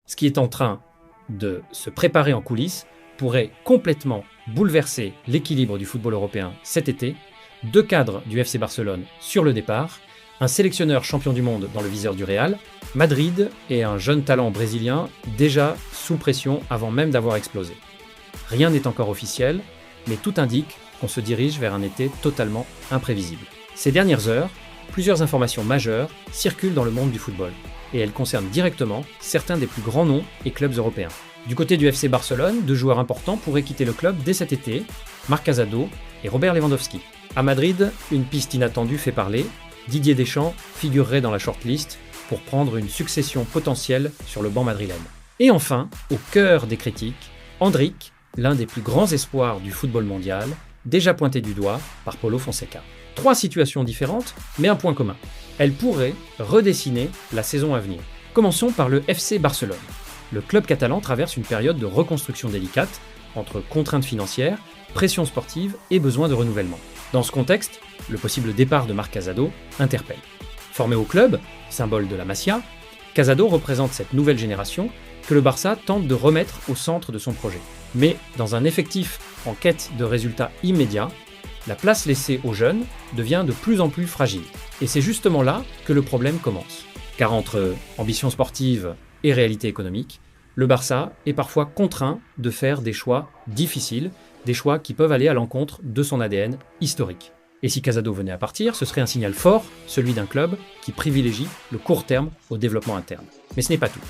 Ce qui est en train de se préparer en coulisses pourrait complètement bouleverser l'équilibre du football européen cet été. 2 cadres du FC Barcelone sur le départ, un sélectionneur champion du monde dans le viseur du Real, Madrid et un jeune talent brésilien déjà sous pression avant même d'avoir explosé. Rien n'est encore officiel, mais tout indique qu'on se dirige vers un été totalement imprévisible. Ces dernières heures, plusieurs informations majeures circulent dans le monde du football, et elles concernent directement certains des plus grands noms et clubs européens. Du côté du FC Barcelone, 2 joueurs importants pourraient quitter le club dès cet été, Marc Casado et Robert Lewandowski. À Madrid, une piste inattendue fait parler, Didier Deschamps figurerait dans la shortlist pour prendre une succession potentielle sur le banc madrilène. Et enfin, au cœur des critiques, Endrick, l'un des plus grands espoirs du football mondial, déjà pointé du doigt par Paulo Fonseca. 3 situations différentes, mais un point commun. Elles pourraient redessiner la saison à venir. Commençons par le FC Barcelone. Le club catalan traverse une période de reconstruction délicate, entre contraintes financières, pression sportive et besoin de renouvellement. Dans ce contexte, le possible départ de Marc Casado interpelle. Formé au club, symbole de la Masia, Casado représente cette nouvelle génération que le Barça tente de remettre au centre de son projet. Mais dans un effectif en quête de résultats immédiats, la place laissée aux jeunes devient de plus en plus fragile. Et c'est justement là que le problème commence. Car entre ambition sportive et réalité économique, le Barça est parfois contraint de faire des choix difficiles, des choix qui peuvent aller à l'encontre de son ADN historique. Et si Casado venait à partir, ce serait un signal fort, celui d'un club qui privilégie le court terme au développement interne. Mais ce n'est pas tout.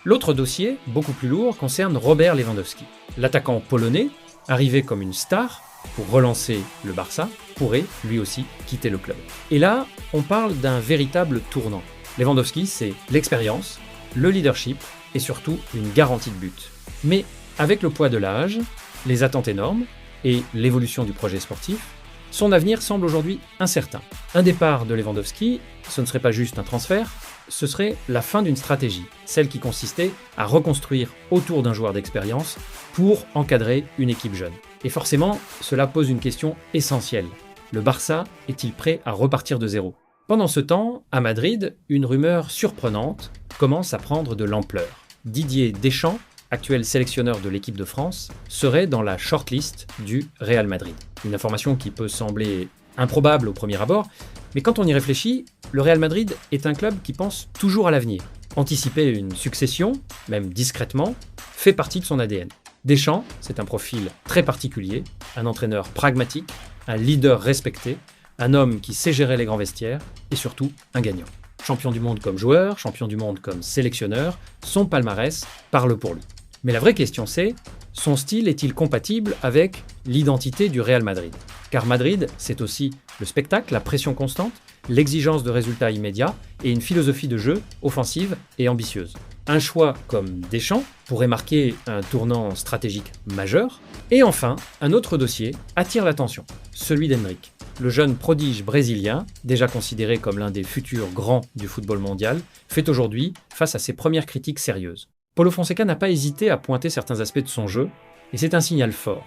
L'autre dossier, beaucoup plus lourd, concerne Robert Lewandowski. L'attaquant polonais, arrivé comme une star pour relancer le Barça, pourrait lui aussi quitter le club. Et là, on parle d'un véritable tournant. Lewandowski, c'est l'expérience, le leadership et surtout une garantie de but. Mais avec le poids de l'âge, les attentes énormes et l'évolution du projet sportif, son avenir semble aujourd'hui incertain. Un départ de Lewandowski, ce ne serait pas juste un transfert, ce serait la fin d'une stratégie, celle qui consistait à reconstruire autour d'un joueur d'expérience pour encadrer une équipe jeune. Et forcément, cela pose une question essentielle. Le Barça est-il prêt à repartir de zéro ? Pendant ce temps, à Madrid, une rumeur surprenante commence à prendre de l'ampleur. Didier Deschamps, actuel sélectionneur de l'équipe de France, serait dans la shortlist du Real Madrid. Une information qui peut sembler improbable au premier abord, mais quand on y réfléchit, le Real Madrid est un club qui pense toujours à l'avenir. Anticiper une succession, même discrètement, fait partie de son ADN. Deschamps, c'est un profil très particulier, un entraîneur pragmatique, un leader respecté, un homme qui sait gérer les grands vestiaires et surtout un gagnant. Champion du monde comme joueur, champion du monde comme sélectionneur, son palmarès parle pour lui. Mais la vraie question c'est, son style est-il compatible avec l'identité du Real Madrid ? Car Madrid, c'est aussi le spectacle, la pression constante, l'exigence de résultats immédiats et une philosophie de jeu offensive et ambitieuse. Un choix comme Deschamps pourrait marquer un tournant stratégique majeur. Et enfin, un autre dossier attire l'attention, celui d'Endrick. Le jeune prodige brésilien, déjà considéré comme l'un des futurs grands du football mondial, fait aujourd'hui face à ses premières critiques sérieuses. Paulo Fonseca n'a pas hésité à pointer certains aspects de son jeu, et c'est un signal fort.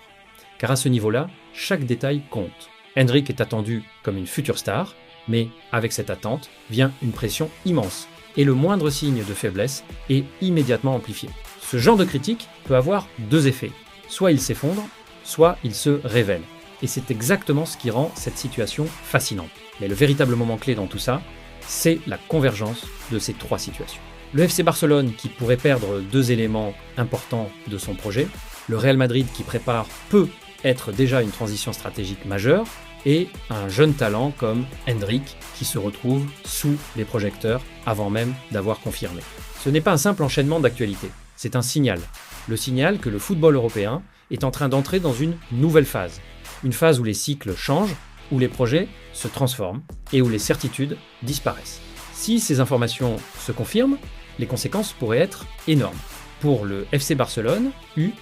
Car à ce niveau-là, chaque détail compte. Endrick est attendu comme une future star, mais avec cette attente vient une pression immense, et le moindre signe de faiblesse est immédiatement amplifié. Ce genre de critique peut avoir 2 effets. Soit il s'effondre, soit il se révèle. Et c'est exactement ce qui rend cette situation fascinante. Mais le véritable moment clé dans tout ça, c'est la convergence de ces 3 situations. Le FC Barcelone qui pourrait perdre 2 éléments importants de son projet, le Real Madrid qui prépare peut être déjà une transition stratégique majeure, et un jeune talent comme Endrick qui se retrouve sous les projecteurs avant même d'avoir confirmé. Ce n'est pas un simple enchaînement d'actualités, c'est un signal. Le signal que le football européen est en train d'entrer dans une nouvelle phase. Une phase où les cycles changent, où les projets se transforment et où les certitudes disparaissent. Si ces informations se confirment, les conséquences pourraient être énormes. Pour le FC Barcelone, U